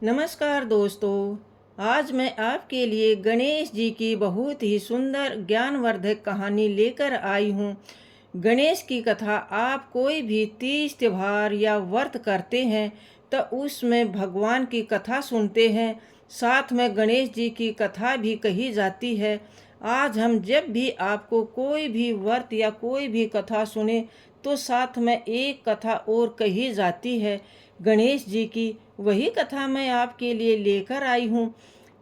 नमस्कार दोस्तों। आज मैं आपके लिए गणेश जी की बहुत ही सुंदर ज्ञानवर्धक कहानी लेकर आई हूँ। गणेश की कथा आप कोई भी तीज त्योहार या व्रत करते हैं तो उसमें भगवान की कथा सुनते हैं, साथ में गणेश जी की कथा भी कही जाती है। आज हम जब भी आपको कोई भी व्रत या कोई भी कथा सुने तो साथ में एक कथा और कही जाती है गणेश जी की। वही कथा मैं आपके लिए लेकर आई हूँ।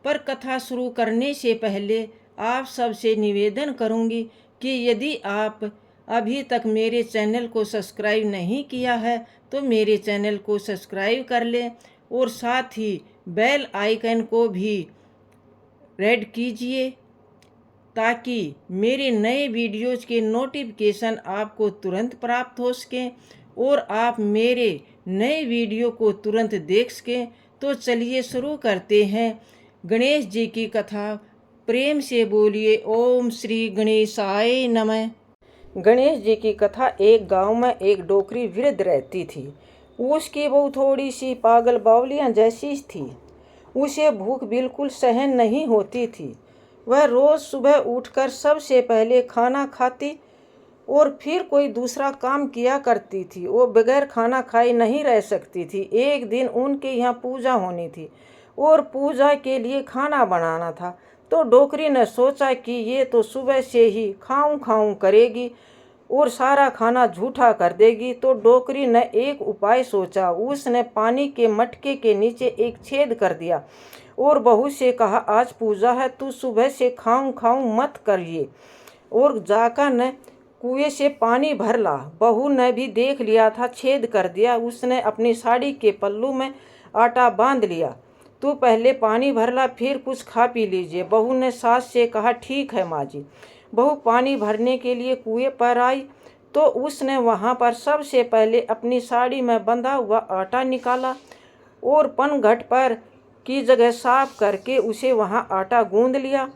पर कथा शुरू करने से पहले आप सबसे निवेदन करूँगी कि यदि आप अभी तक मेरे चैनल को सब्सक्राइब नहीं किया है तो मेरे चैनल को सब्सक्राइब कर लें और साथ ही बेल आइकन को भी रेड कीजिए ताकि मेरे नए वीडियोज के नोटिफिकेशन आपको तुरंत प्राप्त हो सकें और आप मेरे नए वीडियो को तुरंत देख सकें। तो चलिए शुरू करते हैं गणेश जी की कथा। प्रेम से बोलिए ओम श्री गणेशाय नमः। गणेश जी की कथा। एक गांव में एक डोकरी वृद्ध रहती थी। उसकी बहू थोड़ी सी पागल बावलियां जैसी थी। उसे भूख बिल्कुल सहन नहीं होती थी। वह रोज सुबह उठकर सबसे पहले खाना खाती और फिर कोई दूसरा काम किया करती थी। वो बगैर खाना खाए नहीं रह सकती थी। एक दिन उनके यहाँ पूजा होनी थी और पूजा के लिए खाना बनाना था। तो डोकरी ने सोचा कि ये तो सुबह से ही खाऊं खाऊं करेगी और सारा खाना झूठा कर देगी। तो डोकरी ने एक उपाय सोचा। उसने पानी के मटके के नीचे एक छेद कर दिया और बहू से कहा, आज पूजा है, तू सुबह से खाऊं खाऊं मत करिए और जाकर न कुएं से पानी भर ला। बहू ने भी देख लिया था, छेद कर दिया। उसने अपनी साड़ी के पल्लू में आटा बांध लिया। तू पहले पानी भर ला, फिर कुछ खा पी लीजिए। बहू ने सास से कहा, ठीक है माँ जी। बहू पानी भरने के लिए कुएं पर आई तो उसने वहां पर सबसे पहले अपनी साड़ी में बंधा हुआ आटा निकाला और पनघट पर की जगह साफ करके उसे वहां आटा गूंद लिया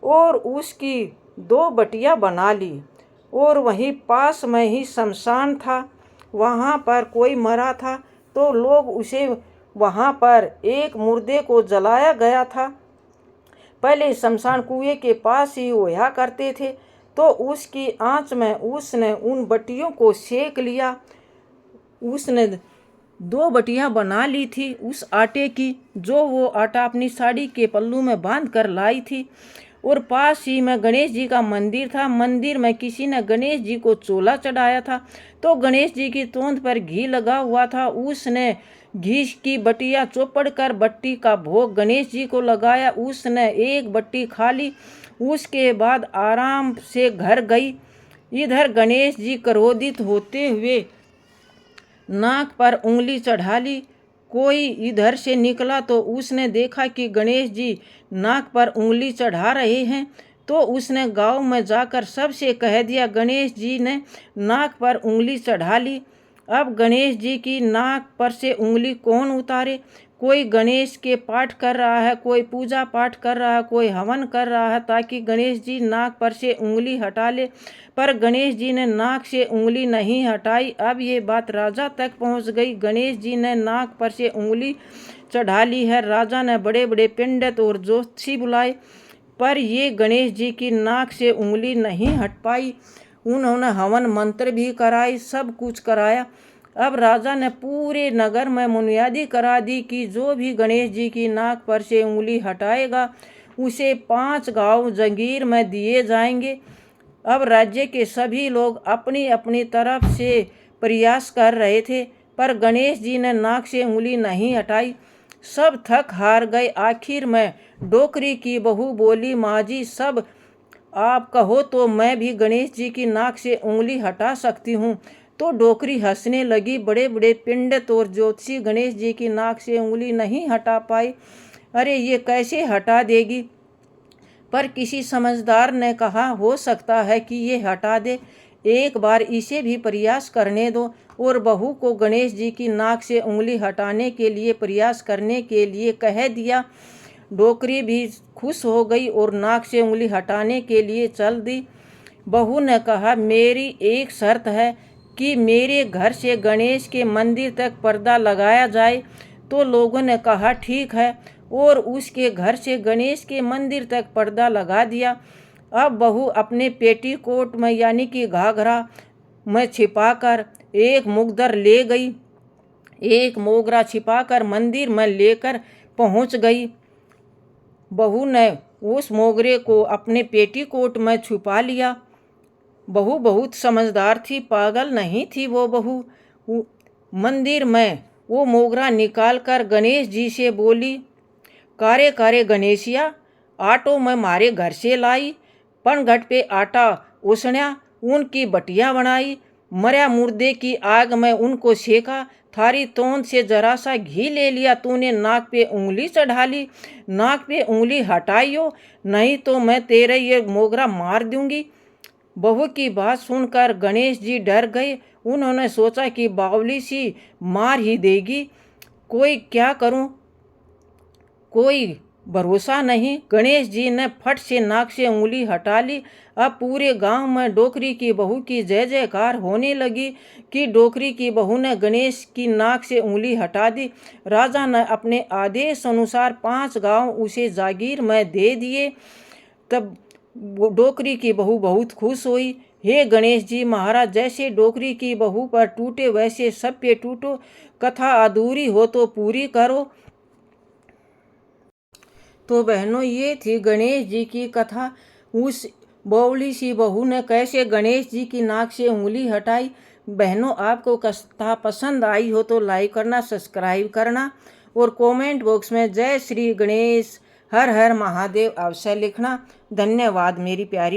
और उसकी 2 बटिया बना ली। और वहीं पास में ही शमशान था। वहां पर कोई मरा था तो लोग उसे वहां पर एक मुर्दे को जलाया गया था। पहले शमशान कुएं के पास ही होया करते थे। तो उसकी आंच में उसने उन बटियों को सेक लिया। उसने 2 बटियां बना ली थी उस आटे की, जो वो आटा अपनी साड़ी के पल्लू में बांध कर लाई थी। और पास ही में गणेश जी का मंदिर था। मंदिर में किसी ने गणेश जी को चोला चढ़ाया था। तो गणेश जी की तोंद पर घी लगा हुआ था। उसने घी की बटिया चौपड़ कर बट्टी का भोग गणेश जी को लगाया। उसने एक बट्टी खा ली। उसके बाद आराम से घर गई। इधर गणेश जी क्रोधित होते हुए नाक पर उंगली चढ़ा ली। कोई इधर से निकला तो उसने देखा कि गणेश जी नाक पर उंगली चढ़ा रहे हैं। तो उसने गांव में जाकर सबसे कह दिया, गणेश जी ने नाक पर उंगली चढ़ा ली। अब गणेश जी की नाक पर से उंगली कौन उतारे। कोई गणेश के पाठ कर रहा है, कोई पूजा पाठ कर रहा है, कोई हवन कर रहा है ताकि गणेश जी नाक पर से उंगली हटा ले। पर गणेश जी ने नाक से उंगली नहीं हटाई। अब ये बात राजा तक पहुंच गई। गणेश जी ने नाक पर से उंगली चढ़ा ली है। राजा ने बड़े बड़े पंडित और ज्योतिषी बुलाए पर ये गणेश जी की नाक से उंगली नहीं हट पाई। उन्होंने हवन मंत्र भी कराई, सब कुछ कराया। अब राजा ने पूरे नगर में मुनियादी करा दी कि जो भी गणेश जी की नाक पर से उंगली हटाएगा उसे 5 गांव जंगीर में दिए जाएंगे। अब राज्य के सभी लोग अपनी अपनी तरफ से प्रयास कर रहे थे पर गणेश जी ने नाक से उंगली नहीं हटाई। सब थक हार गए। आखिर में डोकरी की बहू बोली, माँ जी, सब आप कहो तो मैं भी गणेश जी की नाक से उंगली हटा सकती हूँ। तो डोकरी हंसने लगी। बड़े बड़े पंडित और ज्योतिषी गणेश जी की नाक से उंगली नहीं हटा पाए। अरे ये कैसे हटा देगी। पर किसी समझदार ने कहा, हो सकता है कि ये हटा दे, एक बार इसे भी प्रयास करने दो। और बहू को गणेश जी की नाक से उंगली हटाने के लिए प्रयास करने के लिए कह दिया। डोकरी भी खुश हो गई और नाक से उंगली हटाने के लिए चल दी। बहू ने कहा, मेरी एक शर्त है कि मेरे घर से गणेश के मंदिर तक पर्दा लगाया जाए। तो लोगों ने कहा ठीक है, और उसके घर से गणेश के मंदिर तक पर्दा लगा दिया। अब बहू अपने पेटीकोट में यानी कि घाघरा में छिपाकर एक मुकदर ले गई, एक मोगरा छिपाकर मंदिर में लेकर पहुंच गई। बहू ने उस मोगरे को अपने पेटीकोट में छुपा लिया। बहू बहुत समझदार थी, पागल नहीं थी वो बहू। मंदिर में वो मोगरा निकालकर गणेश जी से बोली, कारे कारे गणेशिया, आटो मैं मारे घर से लाई, पनघट पे आटा उसण्या, उनकी बटिया बनाई, मर्या मुर्दे की आग में उनको सेका, थारी तोंद से जरा सा घी ले लिया, तूने नाक पे उंगली चढ़ा ली, नाक पे उंगली हटाइयो, नहीं तो मैं तेरे ये मोगरा मार दूंगी। बहू की बात सुनकर गणेश जी डर गए। उन्होंने सोचा कि बावली सी मार ही देगी, कोई क्या करूं, कोई भरोसा नहीं। गणेश जी ने फट से नाक से उंगली हटा ली। अब पूरे गांव में डोकरी की बहू की जय जयकार होने लगी कि डोकरी की बहू ने गणेश की नाक से उंगली हटा दी। राजा ने अपने आदेश अनुसार 5 गांव उसे जागीर में दे दिए। तब डोकरी की बहू बहुत खुश हुई। हे गणेश जी महाराज, जैसे डोकरी की बहू पर टूटे वैसे सब पे टूटो, कथा अधूरी हो तो पूरी करो। तो बहनों, ये थी गणेश जी की कथा। उस बौली सी बहू ने कैसे गणेश जी की नाक से उंगली हटाई। बहनों, आपको कथा पसंद आई हो तो लाइक करना, सब्सक्राइब करना, और कमेंट बॉक्स में जय श्री गणेश, हर हर महादेव अवश्य लिखना। धन्यवाद मेरी प्यारी